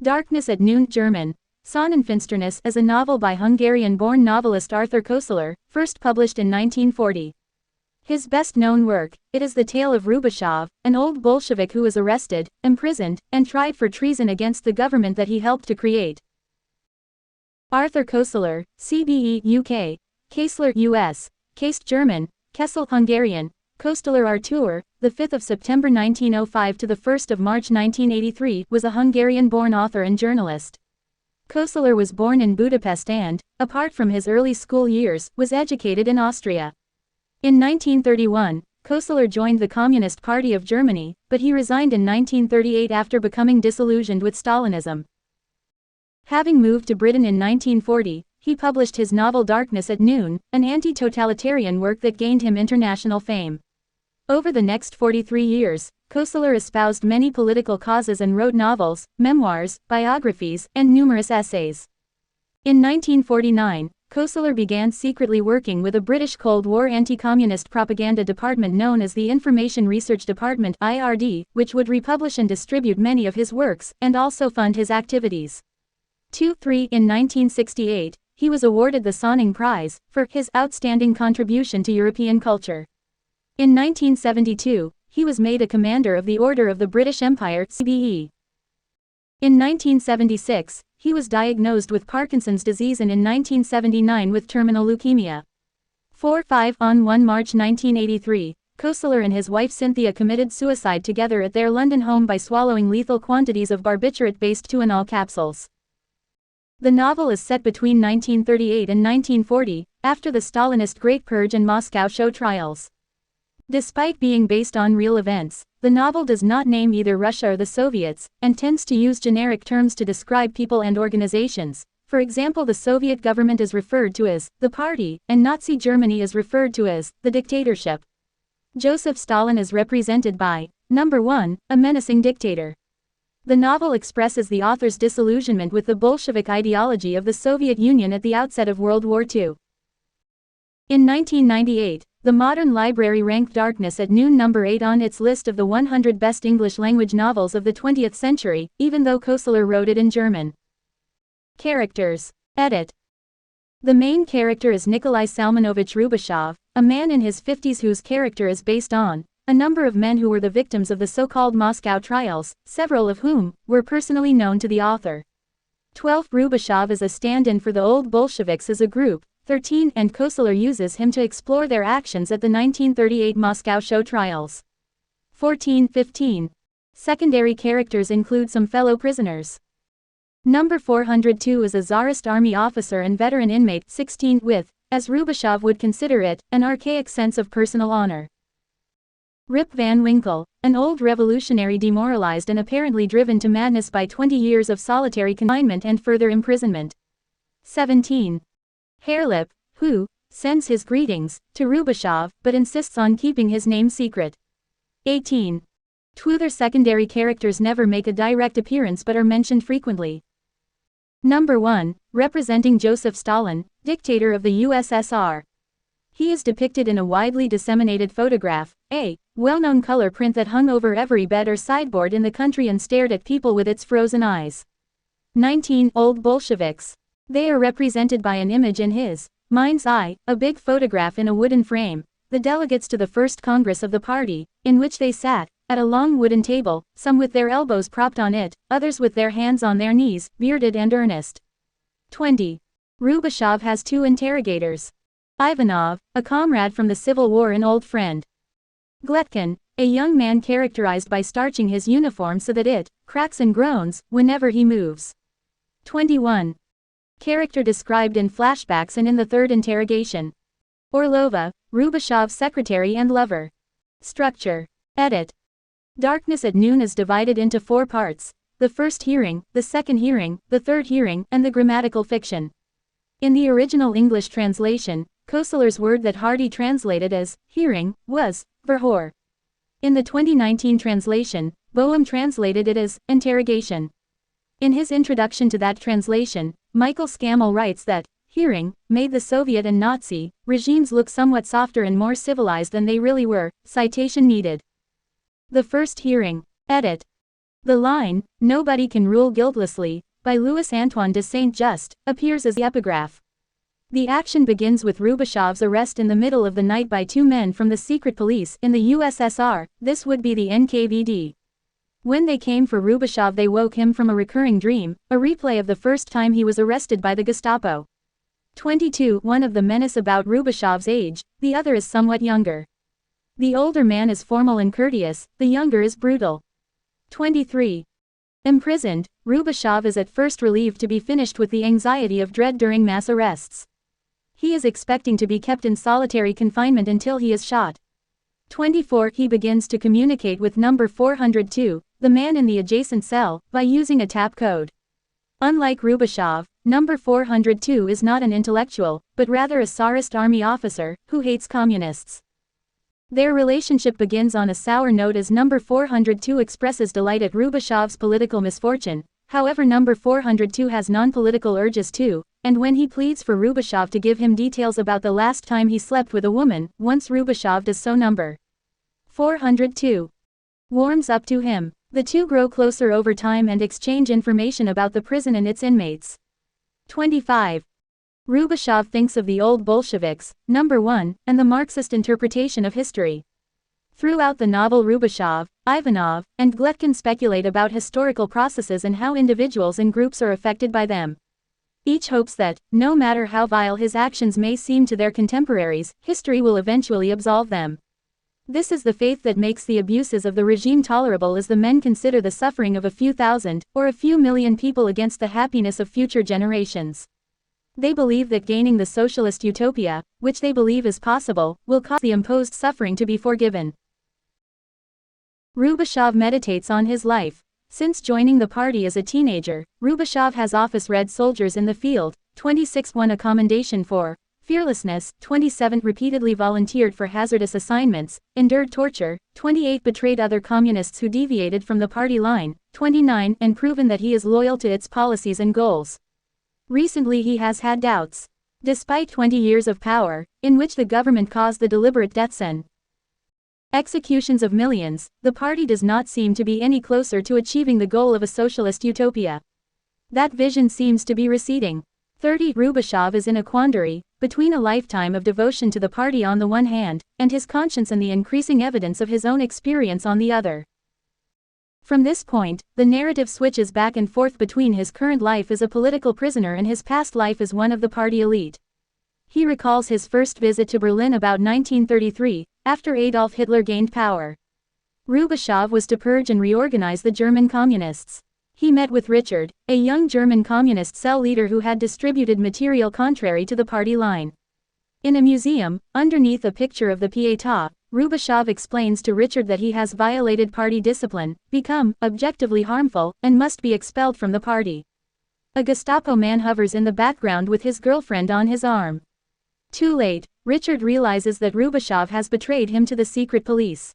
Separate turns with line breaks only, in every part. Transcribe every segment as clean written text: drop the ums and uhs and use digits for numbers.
Darkness at Noon, German. Sonnenfinsternis is a novel by Hungarian-born novelist Arthur Koestler, first published in 1940. His best-known work, it is the tale of Rubashov, an old Bolshevik who was arrested, imprisoned, and tried for treason against the government that he helped to create. Arthur Koestler, CBE UK, Koestler US, Kaist German, Kessel Hungarian, Koestler Artur, the 5th of September 1905 to the 1st of March 1983, was a Hungarian-born author and journalist. Koestler was born in Budapest and, apart from his early school years, was educated in Austria. In 1931, Koestler joined the Communist Party of Germany, but he resigned in 1938 after becoming disillusioned with Stalinism. Having moved to Britain in 1940, he published his novel Darkness at Noon, an anti-totalitarian work that gained him international fame. Over the next 43 years, Koestler espoused many political causes and wrote novels, memoirs, biographies, and numerous essays. In 1949, Koestler began secretly working with a British Cold War anti-communist propaganda department known as the Information Research Department (IRD), which would republish and distribute many of his works, and also fund his activities. In 1968, he was awarded the Sonning Prize for his outstanding contribution to European culture. In 1972, he was made a Commander of the Order of the British Empire (CBE). In 1976, he was diagnosed with Parkinson's disease and in 1979 with terminal leukemia. On March 1983, Koestler and his wife Cynthia committed suicide together at their London home by swallowing lethal quantities of barbiturate-based Tuinal capsules. The novel is set between 1938 and 1940, after the Stalinist Great Purge and Moscow show trials. Despite being based on real events, the novel does not name either Russia or the Soviets, and tends to use generic terms to describe people and organizations. For example, the Soviet government is referred to as the party, and Nazi Germany is referred to as the dictatorship. Joseph Stalin is represented by 1. A menacing dictator. The novel expresses the author's disillusionment with the Bolshevik ideology of the Soviet Union at the outset of World War II. In 1998, the Modern Library ranked Darkness at Noon number 8 on its list of the 100 best English-language novels of the 20th century, even though Koestler wrote it in German. Characters. Edit. The main character is Nikolai Salmanovich Rubashov, a man in his 50s whose character is based on a number of men who were the victims of the so-called Moscow trials, several of whom were personally known to the author. 12. Rubashov is a stand-in for the old Bolsheviks as a group. 13. And Koestler uses him to explore their actions at the 1938 Moscow show trials. 14-15. Secondary characters include some fellow prisoners. Number 402 is a Tsarist army officer and veteran inmate 16 with, as Rubashov would consider it, an archaic sense of personal honor. Rip Van Winkle, an old revolutionary demoralized and apparently driven to madness by 20 years of solitary confinement and further imprisonment. 17. Hairlip, who sends his greetings to Rubashov but insists on keeping his name secret. 18. Two other secondary characters never make a direct appearance but are mentioned frequently. Number 1, representing Joseph Stalin, dictator of the USSR. He is depicted in a widely disseminated photograph, a well-known color print that hung over every bed or sideboard in the country and stared at people with its frozen eyes. 19. Old Bolsheviks. They are represented by an image in his mind's eye, a big photograph in a wooden frame, the delegates to the First Congress of the party, in which they sat, at a long wooden table, some with their elbows propped on it, others with their hands on their knees, bearded and earnest. 20. Rubashov has two interrogators. Ivanov, a comrade from the Civil War and old friend. Gletkin, a young man characterized by starching his uniform so that it cracks and groans whenever he moves. 21. Character described in flashbacks and in the third interrogation. Orlova, Rubashov's secretary and lover. Structure. Edit. Darkness at Noon is divided into 4 parts: the first hearing, the second hearing, the third hearing, and the grammatical fiction. In the original English translation, Koestler's word that Hardy translated as hearing was verhör. In the 2019 translation, Boehm translated it as interrogation. In his introduction to that translation, Michael Scammell writes that hearing made the Soviet and Nazi regimes look somewhat softer and more civilized than they really were. Citation needed. The first hearing. Edit. The line, "Nobody can rule guiltlessly," by Louis Antoine de Saint-Just, appears as the epigraph. The action begins with Rubashov's arrest in the middle of the night by two men from the secret police in the USSR, this would be the NKVD. When they came for Rubashov, they woke him from a recurring dream, a replay of the first time he was arrested by the Gestapo. 22. One of the men is about Rubashov's age, the other is somewhat younger. The older man is formal and courteous, the younger is brutal. 23. Imprisoned, Rubashov is at first relieved to be finished with the anxiety of dread during mass arrests. He is expecting to be kept in solitary confinement until he is shot. 24. He begins to communicate with number 402, the man in the adjacent cell, by using a tap code. Unlike Rubashov, number 402 is not an intellectual, but rather a Tsarist army officer, who hates communists. Their relationship begins on a sour note as number 402 expresses delight at Rubashov's political misfortune. However, number 402 has non-political urges too, and when he pleads for Rubashov to give him details about the last time he slept with a woman, once Rubashov does so, number 402 warms up to him. The two grow closer over time and exchange information about the prison and its inmates. 25. Rubashov thinks of the old Bolsheviks, number 1, and the Marxist interpretation of history. Throughout the novel, Rubashov, Ivanov, and Gletkin speculate about historical processes and how individuals and groups are affected by them. Each hopes that, no matter how vile his actions may seem to their contemporaries, history will eventually absolve them. This is the faith that makes the abuses of the regime tolerable, as the men consider the suffering of a few thousand, or a few million people against the happiness of future generations. They believe that gaining the socialist utopia, which they believe is possible, will cause the imposed suffering to be forgiven. Rubashov meditates on his life. Since joining the party as a teenager, Rubashov has often read Soldiers in the Field, 26 won a commendation for fearlessness, 27 repeatedly volunteered for hazardous assignments, endured torture, 28 betrayed other communists who deviated from the party line, 29 and proven that he is loyal to its policies and goals. Recently he has had doubts. Despite 20 years of power, in which the government caused the deliberate deaths and executions of millions, the party does not seem to be any closer to achieving the goal of a socialist utopia. That vision seems to be receding. 30. Rubashov is in a quandary, between a lifetime of devotion to the party on the one hand, and his conscience and the increasing evidence of his own experience on the other. From this point, the narrative switches back and forth between his current life as a political prisoner and his past life as one of the party elite. He recalls his first visit to Berlin about 1933, after Adolf Hitler gained power. Rubashov was to purge and reorganize the German communists. He met with Richard, a young German communist cell leader who had distributed material contrary to the party line. In a museum, underneath a picture of the Pietà, Rubashov explains to Richard that he has violated party discipline, become objectively harmful, and must be expelled from the party. A Gestapo man hovers in the background with his girlfriend on his arm. Too late, Richard realizes that Rubashov has betrayed him to the secret police.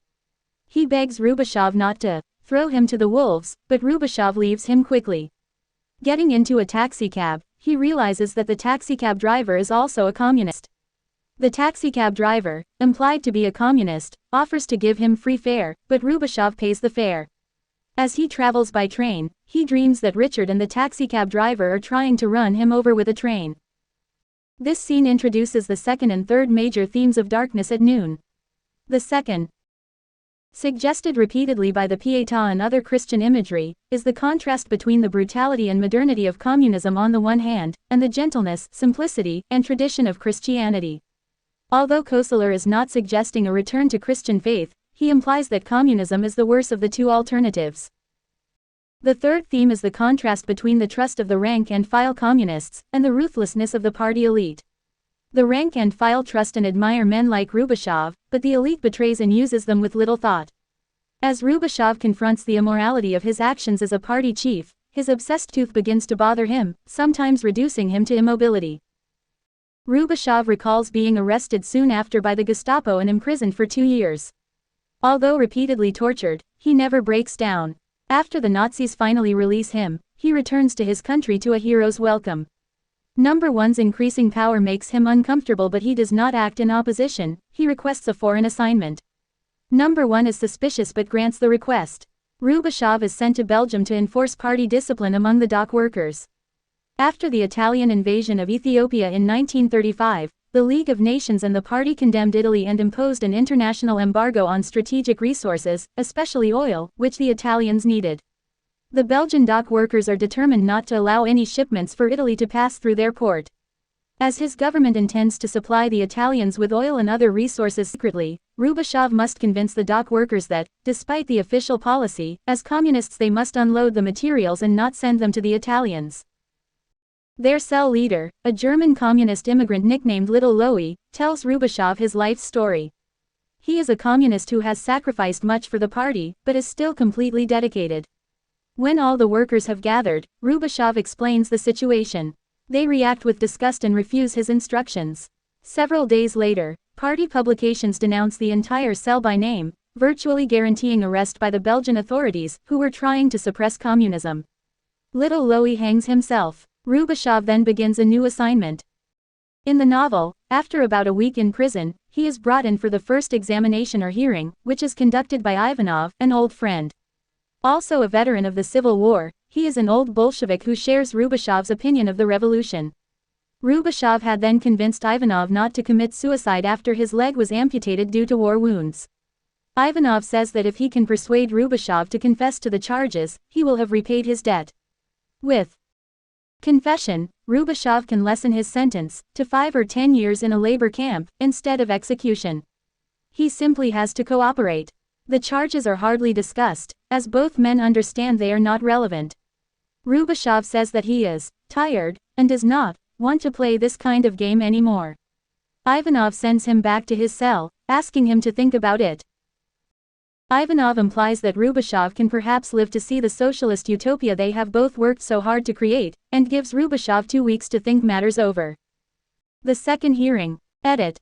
He begs Rubashov not to throw him to the wolves, but Rubashov leaves him quickly. Getting into a taxicab, he realizes that the taxicab driver is also a communist. The taxicab driver, implied to be a communist, offers to give him free fare, but Rubashov pays the fare. As he travels by train, he dreams that Richard and the taxicab driver are trying to run him over with a train. This scene introduces the second and third major themes of Darkness at Noon. The second, suggested repeatedly by the Pietà and other Christian imagery, is the contrast between the brutality and modernity of communism on the one hand, and the gentleness, simplicity, and tradition of Christianity. Although Koestler is not suggesting a return to Christian faith, he implies that communism is the worse of the two alternatives. The third theme is the contrast between the trust of the rank-and-file communists, and the ruthlessness of the party elite. The rank-and-file trust and admire men like Rubashov, but the elite betrays and uses them with little thought. As Rubashov confronts the immorality of his actions as a party chief, his obsessed tooth begins to bother him, sometimes reducing him to immobility. Rubashov recalls being arrested soon after by the Gestapo and imprisoned for 2 years. Although repeatedly tortured, he never breaks down. After the Nazis finally release him, he returns to his country to a hero's welcome. Number 1's increasing power makes him uncomfortable, but he does not act in opposition. He requests a foreign assignment. Number 1 is suspicious but grants the request. Rubashov is sent to Belgium to enforce party discipline among the dock workers. After the Italian invasion of Ethiopia in 1935, the League of Nations and the party condemned Italy and imposed an international embargo on strategic resources, especially oil, which the Italians needed. The Belgian dock workers are determined not to allow any shipments for Italy to pass through their port. As his government intends to supply the Italians with oil and other resources secretly, Rubashov must convince the dock workers that, despite the official policy, as communists they must unload the materials and not send them to the Italians. Their cell leader, a German communist immigrant nicknamed Little Lowy, tells Rubashov his life's story. He is a communist who has sacrificed much for the party, but is still completely dedicated. When all the workers have gathered, Rubashov explains the situation. They react with disgust and refuse his instructions. Several days later, party publications denounce the entire cell by name, virtually guaranteeing arrest by the Belgian authorities, who were trying to suppress communism. Little Lowy hangs himself. Rubashov then begins a new assignment. In the novel, after about a week in prison, he is brought in for the first examination or hearing, which is conducted by Ivanov, an old friend. Also a veteran of the Civil War, he is an old Bolshevik who shares Rubashov's opinion of the revolution. Rubashov had then convinced Ivanov not to commit suicide after his leg was amputated due to war wounds. Ivanov says that if he can persuade Rubashov to confess to the charges, he will have repaid his debt. With confession, Rubashov can lessen his sentence to 5 or 10 years in a labor camp, instead of execution. He simply has to cooperate. The charges are hardly discussed, as both men understand they are not relevant. Rubashov says that he is tired, and does not want to play this kind of game anymore. Ivanov sends him back to his cell, asking him to think about it. Ivanov implies that Rubashov can perhaps live to see the socialist utopia they have both worked so hard to create, and gives Rubashov 2 weeks to think matters over. The second hearing. Edit.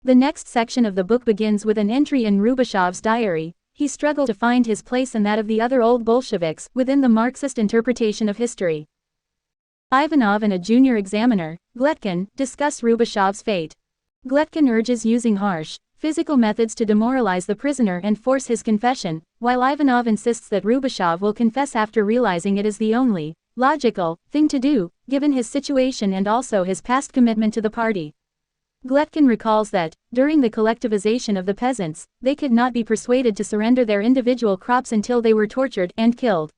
The next section of the book begins with an entry in Rubashov's diary. He struggled to find his place and that of the other old Bolsheviks within the Marxist interpretation of history. Ivanov and a junior examiner, Gletkin, discuss Rubashov's fate. Gletkin urges using harsh, physical methods to demoralize the prisoner and force his confession, while Ivanov insists that Rubashov will confess after realizing it is the only logical thing to do, given his situation and also his past commitment to the party. Gletkin recalls that, during the collectivization of the peasants, they could not be persuaded to surrender their individual crops until they were tortured and killed.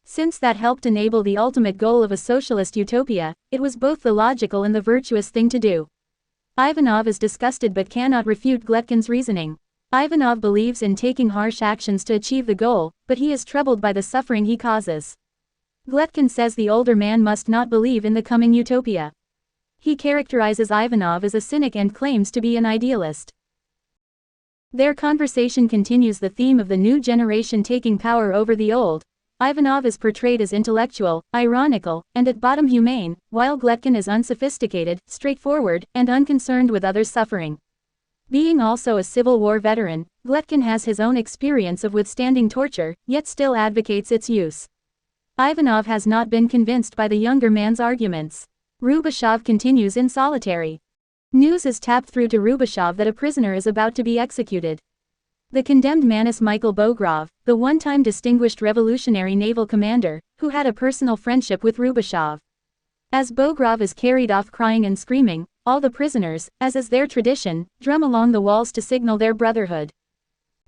Since that helped enable the ultimate goal of a socialist utopia, it was both the logical and the virtuous thing to do. Ivanov is disgusted but cannot refute Gletkin's reasoning. Ivanov believes in taking harsh actions to achieve the goal, but he is troubled by the suffering he causes. Gletkin says the older man must not believe in the coming utopia. He characterizes Ivanov as a cynic and claims to be an idealist. Their conversation continues the theme of the new generation taking power over the old. Ivanov is portrayed as intellectual, ironical, and at bottom humane, while Gletkin is unsophisticated, straightforward, and unconcerned with others' suffering. Being also a Civil War veteran, Gletkin has his own experience of withstanding torture, yet still advocates its use. Ivanov has not been convinced by the younger man's arguments. Rubashov continues in solitary. News is tapped through to Rubashov that a prisoner is about to be executed. The condemned man is Michael Bogrov, the one-time distinguished revolutionary naval commander, who had a personal friendship with Rubashov. As Bogrov is carried off crying and screaming, all the prisoners, as is their tradition, drum along the walls to signal their brotherhood.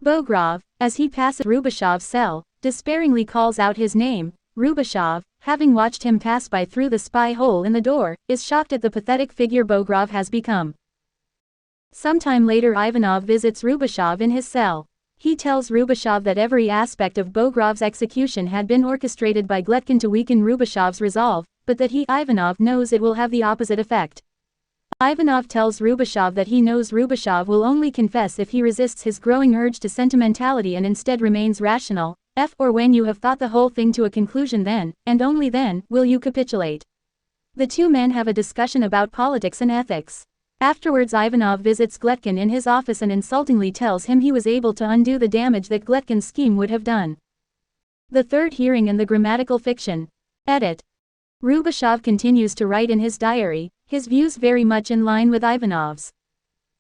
Bogrov, as he passes Rubashov's cell, despairingly calls out his name. Rubashov, having watched him pass by through the spy hole in the door, is shocked at the pathetic figure Bogrov has become. Sometime later Ivanov visits Rubashov in his cell. He tells Rubashov that every aspect of Bogrov's execution had been orchestrated by Gletkin to weaken Rubashov's resolve, but that he, Ivanov, knows it will have the opposite effect. Ivanov tells Rubashov that he knows Rubashov will only confess if he resists his growing urge to sentimentality and instead remains rational. Or when you have thought the whole thing to a conclusion, then, and only then, will you capitulate. The two men have a discussion about politics and ethics. Afterwards Ivanov visits Gletkin in his office and insultingly tells him he was able to undo the damage that Gletkin's scheme would have done. The third hearing and the grammatical fiction. Edit. Rubashov continues to write in his diary, his views very much in line with Ivanov's.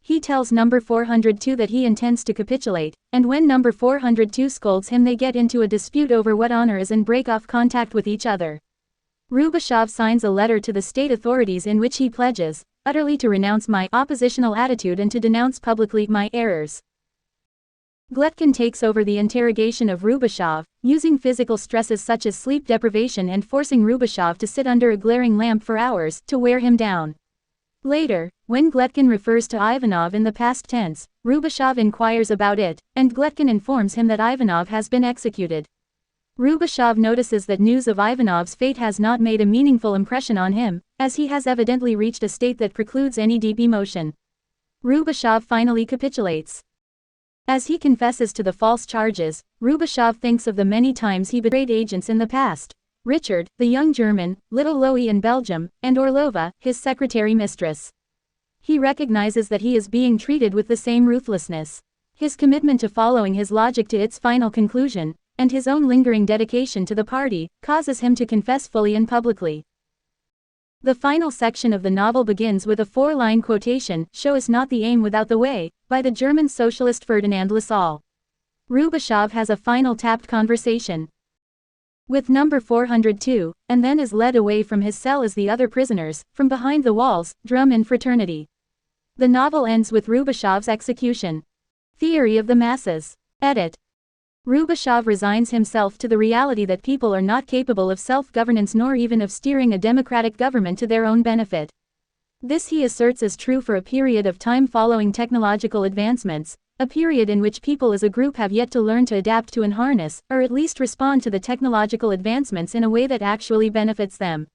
He tells number 402 that he intends to capitulate, and when number 402 scolds him they get into a dispute over what honor is and break off contact with each other. Rubashov signs a letter to the state authorities in which he pledges, utterly to renounce my oppositional attitude and to denounce publicly my errors. Gletkin takes over the interrogation of Rubashov, using physical stresses such as sleep deprivation and forcing Rubashov to sit under a glaring lamp for hours to wear him down. Later, when Gletkin refers to Ivanov in the past tense, Rubashov inquires about it, and Gletkin informs him that Ivanov has been executed. Rubashov notices that news of Ivanov's fate has not made a meaningful impression on him, as he has evidently reached a state that precludes any deep emotion. Rubashov finally capitulates. As he confesses to the false charges, Rubashov thinks of the many times he betrayed agents in the past. Richard, the young German, little Loie in Belgium, and Orlova, his secretary-mistress. He recognizes that he is being treated with the same ruthlessness. His commitment to following his logic to its final conclusion, and his own lingering dedication to the party, causes him to confess fully and publicly. The final section of the novel begins with a 4-line quotation, "Show us not the aim without the way," by the German socialist Ferdinand Lassalle. Rubashov has a final tapped conversation with number 402, and then is led away from his cell as the other prisoners, from behind the walls, drum in fraternity. The novel ends with Rubashov's execution. Theory of the masses. Edit. Rubashov resigns himself to the reality that people are not capable of self-governance nor even of steering a democratic government to their own benefit. This he asserts is true for a period of time following technological advancements, a period in which people as a group have yet to learn to adapt to and harness, or at least respond to the technological advancements in a way that actually benefits them.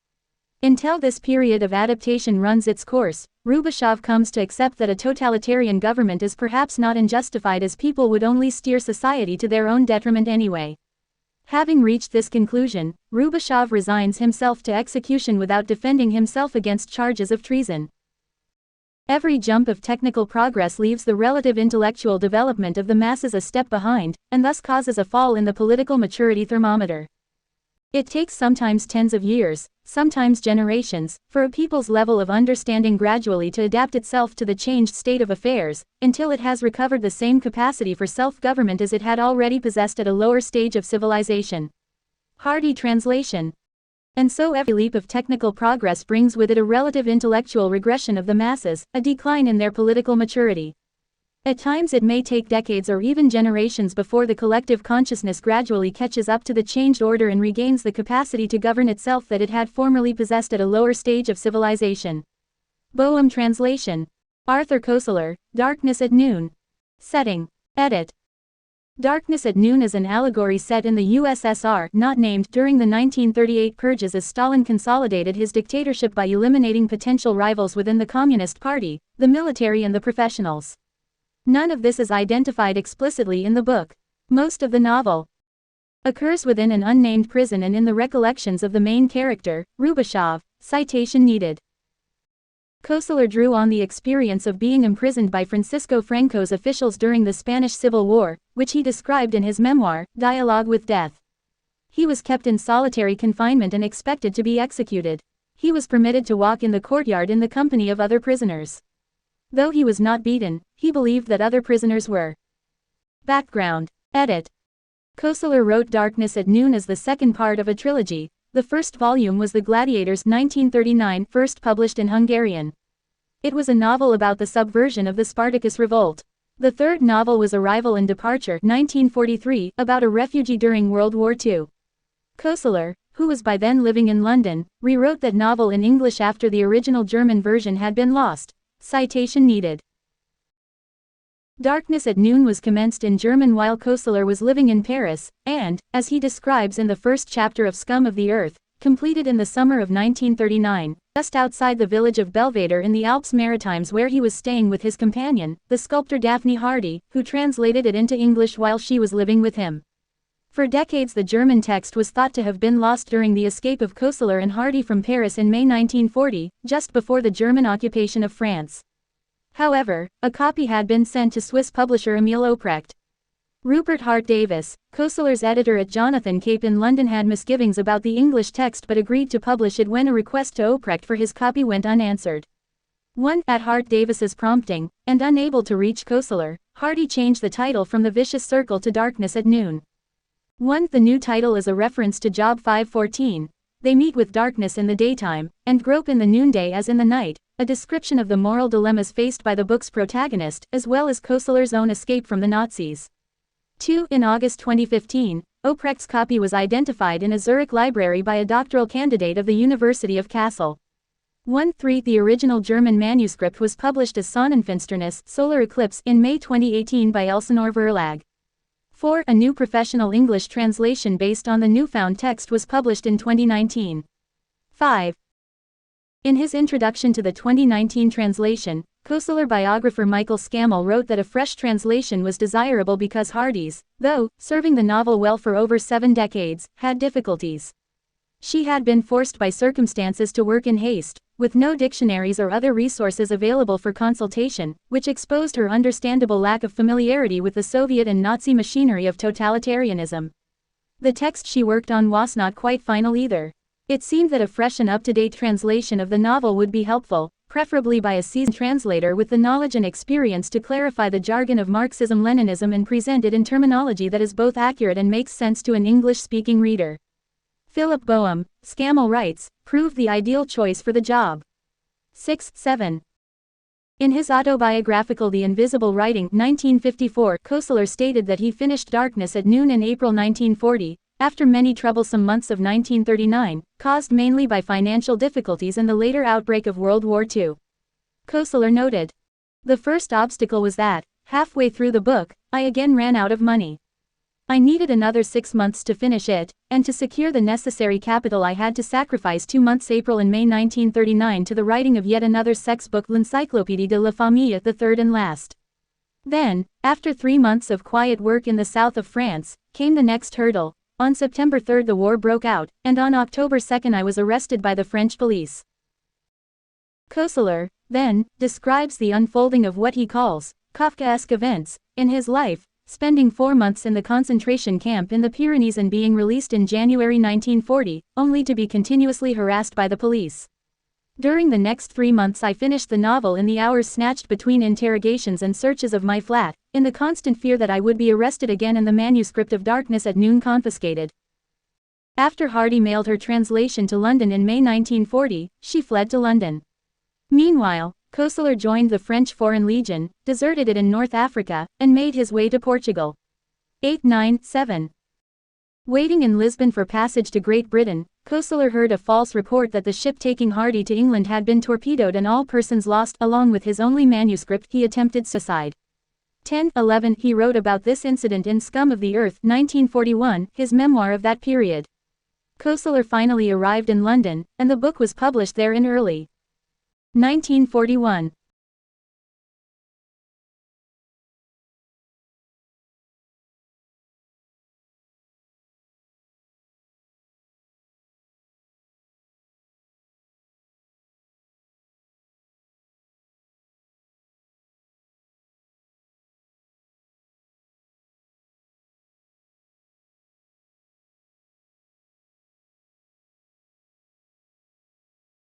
Until this period of adaptation runs its course, Rubashov comes to accept that a totalitarian government is perhaps not unjustified, as people would only steer society to their own detriment anyway. Having reached this conclusion, Rubashov resigns himself to execution without defending himself against charges of treason. Every jump of technical progress leaves the relative intellectual development of the masses a step behind, and thus causes a fall in the political maturity thermometer. It takes sometimes tens of years, sometimes generations, for a people's level of understanding gradually to adapt itself to the changed state of affairs, until it has recovered the same capacity for self-government as it had already possessed at a lower stage of civilization. Hardy translation. And so every leap of technical progress brings with it a relative intellectual regression of the masses, a decline in their political maturity. At times it may take decades or even generations before the collective consciousness gradually catches up to the changed order and regains the capacity to govern itself that it had formerly possessed at a lower stage of civilization. Boehm translation. Arthur Koestler, Darkness at Noon. Setting. Edit. Darkness at Noon is an allegory set in the USSR, not named, during the 1938 purges as Stalin consolidated his dictatorship by eliminating potential rivals within the Communist Party, the military and the professionals. None of this is identified explicitly in the book. Most of the novel occurs within an unnamed prison and in the recollections of the main character, Rubashov. Citation needed. Koestler drew on the experience of being imprisoned by Francisco Franco's officials during the Spanish Civil War, which he described in his memoir, Dialogue with Death. He was kept in solitary confinement and expected to be executed. He was permitted to walk in the courtyard in the company of other prisoners. Though he was not beaten, he believed that other prisoners were. Background. Edit. Koestler wrote Darkness at Noon as the second part of a trilogy. The first volume was The Gladiators 1939, first published in Hungarian. It was a novel about the subversion of the Spartacus revolt. The third novel was Arrival and Departure 1943, about a refugee during World War II. Koestler, who was by then living in London, rewrote that novel in English after the original German version had been lost. Citation needed. Darkness at Noon was commenced in German while Koestler was living in Paris, and, as he describes in the first chapter of Scum of the Earth, completed in the summer of 1939, just outside the village of Belvedere in the Alps Maritimes, where he was staying with his companion, the sculptor Daphne Hardy, who translated it into English while she was living with him. For decades the German text was thought to have been lost during the escape of Koestler and Hardy from Paris in May 1940, just before the German occupation of France. However, a copy had been sent to Swiss publisher Emil Oprecht. Rupert Hart Davis, Koestler's editor at Jonathan Cape in London, had misgivings about the English text but agreed to publish it when a request to Oprecht for his copy went unanswered. 1. At Hart Davis's prompting, and unable to reach Koestler, Hardy changed the title from The Vicious Circle to Darkness at Noon. 1. The new title is a reference to Job 5:14. They meet with darkness in the daytime, and grope in the noonday as in the night, a description of the moral dilemmas faced by the book's protagonist, as well as Koestler's own escape from the Nazis. 2. In August 2015, Oprecht's copy was identified in a Zurich library by a doctoral candidate of the University of Kassel. 1. 3. The original German manuscript was published as Sonnenfinsternis, Solar Eclipse, in May 2018 by Elsinore Verlag. 4. A new professional English translation based on the newfound text was published in 2019. 5. In his introduction to the 2019 translation, Koestler biographer Michael Scammell wrote that a fresh translation was desirable because Hardy's, though serving the novel well for over 7 decades, had difficulties. She had been forced by circumstances to work in haste, with no dictionaries or other resources available for consultation, which exposed her understandable lack of familiarity with the Soviet and Nazi machinery of totalitarianism. The text she worked on was not quite final either. It seemed that a fresh and up-to-date translation of the novel would be helpful, preferably by a seasoned translator with the knowledge and experience to clarify the jargon of Marxism-Leninism and present it in terminology that is both accurate and makes sense to an English-speaking reader. Philip Boehm, Scammell writes, proved the ideal choice for the job. 6. 7. In his autobiographical The Invisible Writing 1954, Koestler stated that he finished Darkness at Noon in April 1940, after many troublesome months of 1939, caused mainly by financial difficulties and the later outbreak of World War II. Koestler noted, "The first obstacle was that, halfway through the book, I again ran out of money. I needed another 6 months to finish it, and to secure the necessary capital I had to sacrifice 2 months April and May 1939 to the writing of yet another sex book, L'Encyclopédie de la Famille, the third and last. Then, after 3 months of quiet work in the south of France, came the next hurdle. On September 3 the war broke out, and on October 2 I was arrested by the French police." Koestler, then, describes the unfolding of what he calls Kafkaesque events in his life, spending 4 months in the concentration camp in the Pyrenees and being released in January 1940, only to be continuously harassed by the police. "During the next 3 months I finished the novel in the hours snatched between interrogations and searches of my flat, in the constant fear that I would be arrested again and the manuscript of Darkness at Noon confiscated." After Hardy mailed her translation to London in May 1940, she fled to London. Meanwhile, Koestler joined the French Foreign Legion, deserted it in North Africa, and made his way to Portugal. 8. 9. 7. Waiting in Lisbon for passage to Great Britain, Koestler heard a false report that the ship taking Hardy to England had been torpedoed and all persons lost. Along with his only manuscript, he attempted suicide. 10. 11. He wrote about this incident in Scum of the Earth 1941, his memoir of that period. Koestler finally arrived in London, and the book was published there in early 1941.